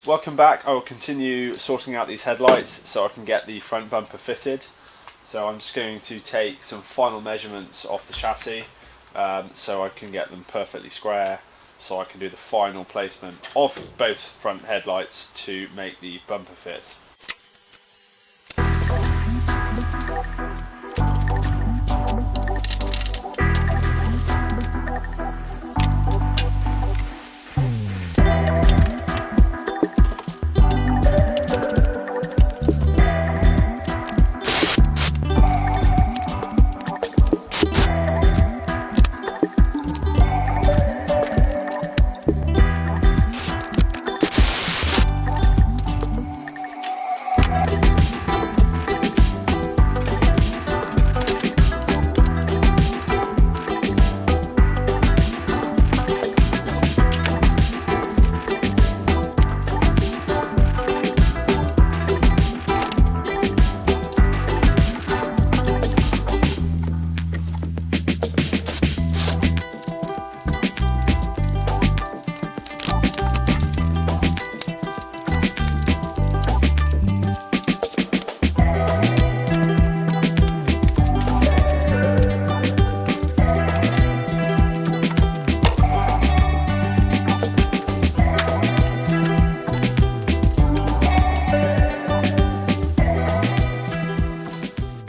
Welcome back. I will continue sorting out these headlights so I can get the front bumper fitted. So I'm just going to take some final measurements off the chassis so I can get them perfectly square, so I can do the final placement of both front headlights to make the bumper fit.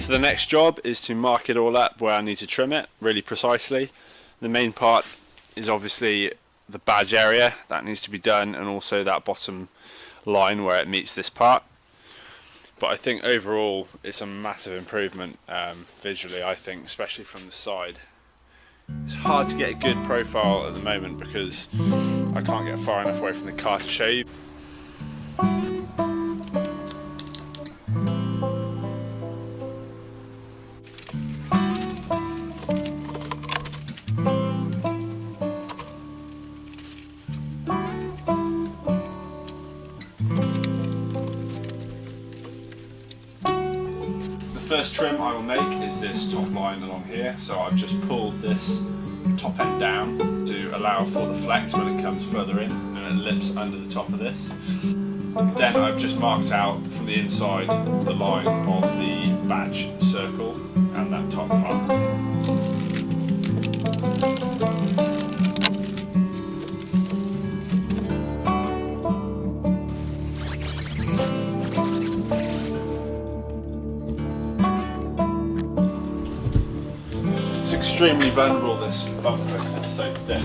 So the next job is to mark it all up where I need to trim it really precisely. The main part is obviously the badge area, that needs to be done, and also that bottom line where it meets this part. But I think overall it's a massive improvement visually, I think, especially from the side. It's hard to get a good profile at the moment because I can't get far enough away from the car to show you. The first trim I will make is this top line along here, so I've just pulled this top end down to allow for the flex when it comes further in and it lips under the top of this. Then I've just marked out from the inside the line of the badge circle and that top part. It's extremely vulnerable, this bumper, because it's so thin.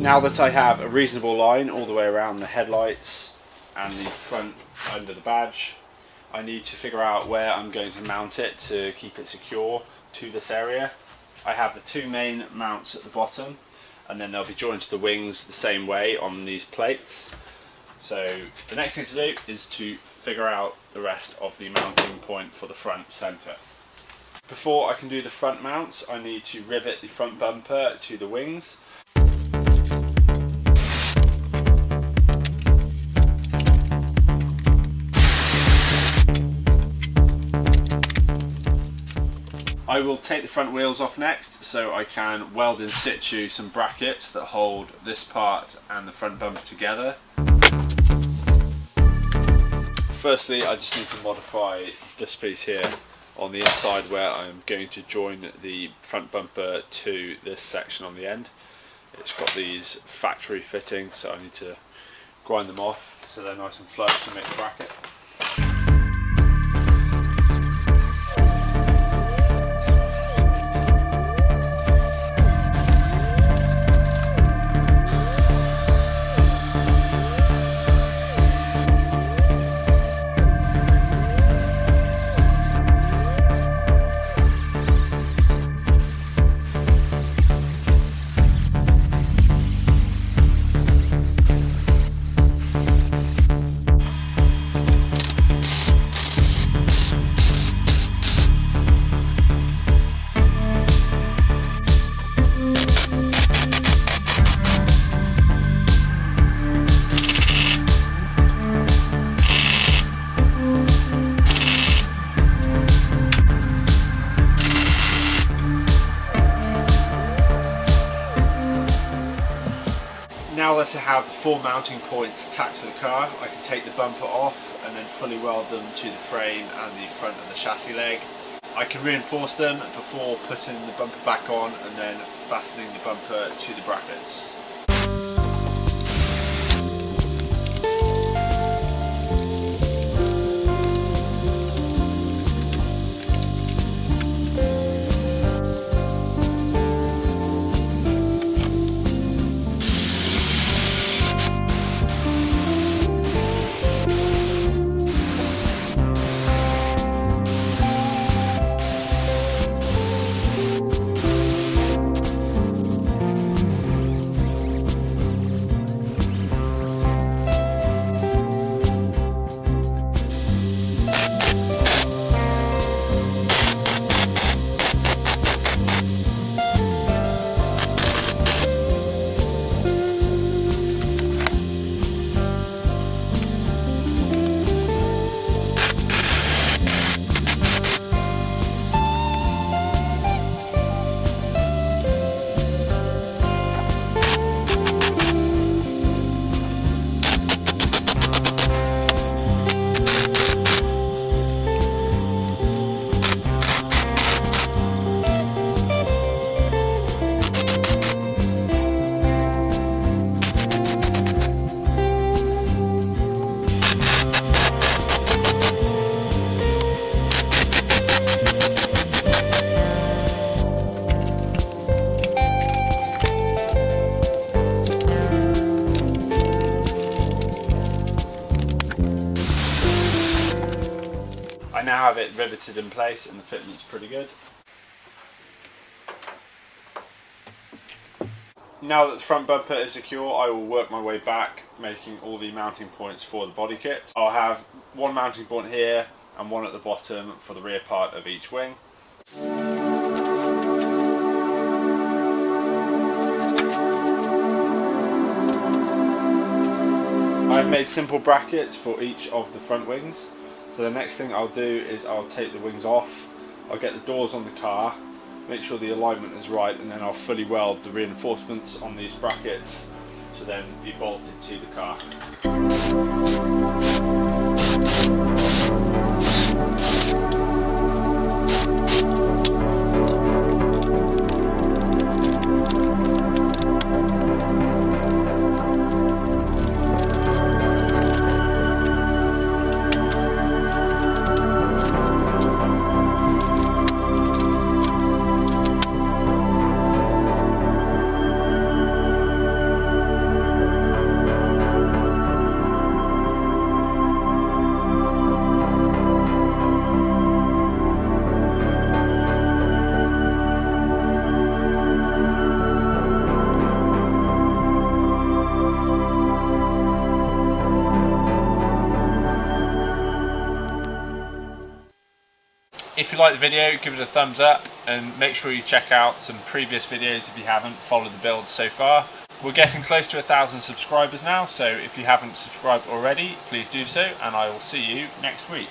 Now that I have a reasonable line all the way around the headlights and the front under the badge, I need to figure out where I'm going to mount it to keep it secure to this area. I have the two main mounts at the bottom, and then they'll be joined to the wings the same way on these plates. So the next thing to do is to figure out the rest of the mounting point for the front centre. Before I can do the front mounts, I need to rivet the front bumper to the wings. I will take the front wheels off next, so I can weld in situ some brackets that hold this part and the front bumper together. Firstly, I just need to modify this piece here on the inside where I'm going to join the front bumper to this section on the end. It's got these factory fittings, so I need to grind them off so they're nice and flush to make the bracket. Now that I have the four mounting points attached to the car, I can take the bumper off and then fully weld them to the frame and the front of the chassis leg. I can reinforce them before putting the bumper back on and then fastening the bumper to the brackets. I now have it riveted in place and the fitment's pretty good. Now that the front bumper is secure, I will work my way back, making all the mounting points for the body kit. I'll have one mounting point here and one at the bottom for the rear part of each wing. I've made simple brackets for each of the front wings. So the next thing I'll do is I'll take the wings off, I'll get the doors on the car, make sure the alignment is right, and then I'll fully weld the reinforcements on these brackets to then be bolted to the car. if you like the video, give it a thumbs up, and make sure you check out some previous videos if you haven't followed the build so far. We're getting close to 1,000 subscribers now, so if you haven't subscribed already, please do so, and I will see you next week.